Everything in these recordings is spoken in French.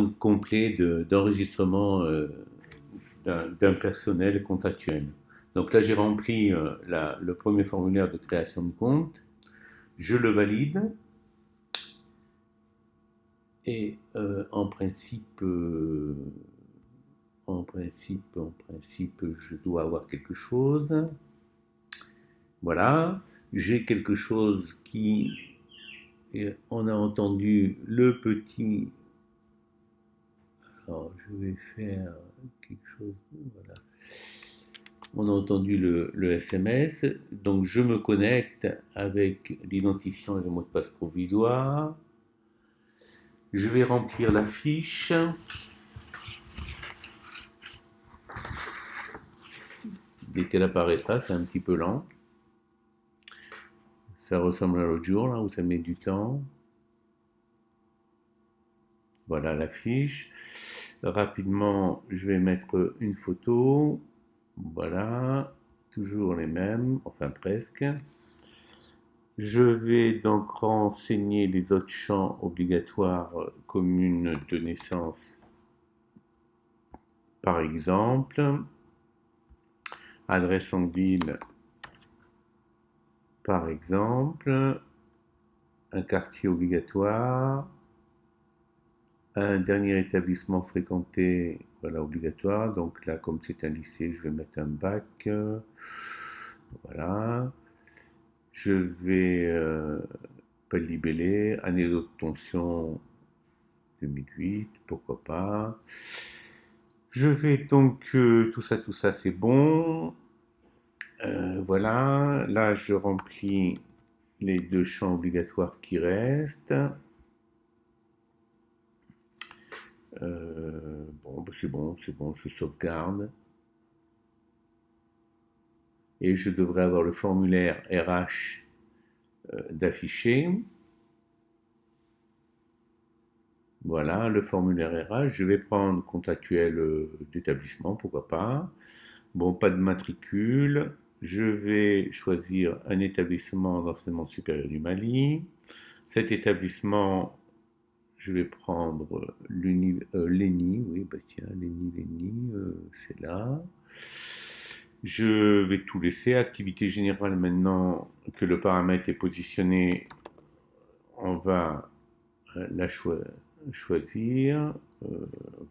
complet d'enregistrement d'un personnel contractuel. Donc là, j'ai rempli le premier formulaire de création de compte, je le valide et en principe, je dois avoir quelque chose. Voilà, j'ai quelque chose qui, on a entendu le petit. Alors, je vais faire quelque chose. Voilà. On a entendu le SMS, donc je me connecte avec l'identifiant et le mot de passe provisoire. Je vais remplir la fiche. Dès qu'elle apparaîtra, c'est un petit peu lent. Ça ressemble à l'autre jour, là, où ça met du temps. Voilà la fiche. Rapidement, je vais mettre une photo. Voilà, toujours les mêmes, enfin presque. Je vais donc renseigner les autres champs obligatoires communes de naissance, par exemple, adresse en ville, par exemple, un quartier obligatoire, un dernier établissement fréquenté, voilà, obligatoire. Donc là, comme c'est un lycée, je vais mettre un bac. Voilà. Je vais pas le libeller, année d'obtention 2008, pourquoi pas. Je vais donc, tout ça, c'est bon. Voilà, là, je remplis les deux champs obligatoires qui restent. Bon, bah, c'est bon, je sauvegarde. Et je devrais avoir le formulaire RH d'afficher. Voilà, le formulaire RH. Je vais prendre contractuel d'établissement, pourquoi pas. Bon, pas de matricule. Je vais choisir un établissement d'enseignement supérieur du Mali. Cet établissement, je vais prendre l'ENI, oui, bah tiens, l'ENI, c'est là. Je vais tout laisser. Activité générale, maintenant que le paramètre est positionné, on va la choisir.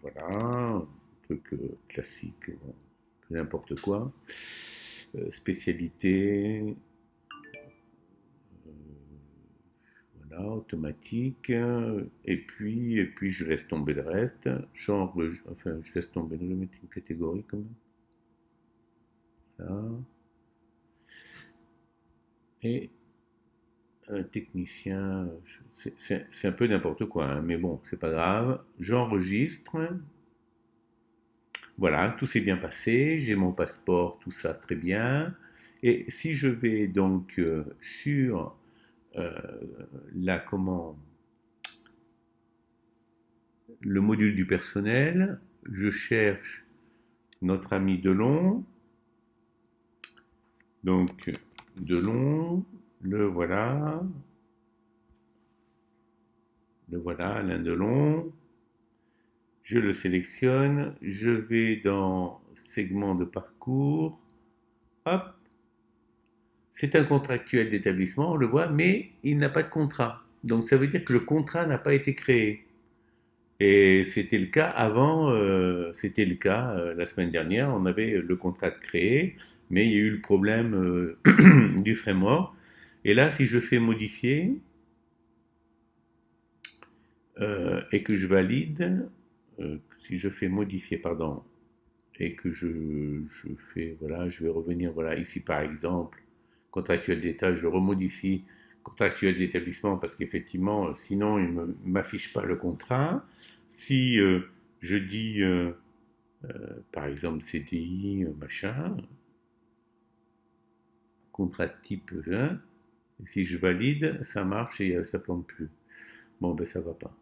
Voilà, un truc classique, bon, n'importe quoi. Spécialité, voilà, automatique. Et puis je laisse tomber le reste. Genre, enfin, je laisse tomber, je vais mettre une catégorie quand même. Voilà. Et un technicien, c'est un peu n'importe quoi, hein, mais bon, c'est pas grave. J'enregistre. Voilà, tout s'est bien passé, j'ai mon passeport, tout ça très bien. Et si je vais donc sur euh, la comment, le module du personnel, je cherche notre ami Delon. Donc Delon, le voilà, Alain Delon. Je le sélectionne, je vais dans segment de parcours, hop, c'est un contractuel d'établissement, on le voit, mais il n'a pas de contrat. Donc ça veut dire que le contrat n'a pas été créé. Et c'était le cas avant, c'était le cas la semaine dernière, on avait le contrat de créé, mais il y a eu le problème du framework. Et là, si je fais modifier et que je valide, si je fais modifier, pardon, et que je fais, voilà, je vais revenir, voilà, ici par exemple, contractuel d'État, je remodifie contractuel d'établissement parce qu'effectivement, sinon, il ne m'affiche pas le contrat. Si je dis, par exemple, CDI, machin, contrat type 1, et si je valide, ça marche et ça plante plus. Bon, ben ça va pas.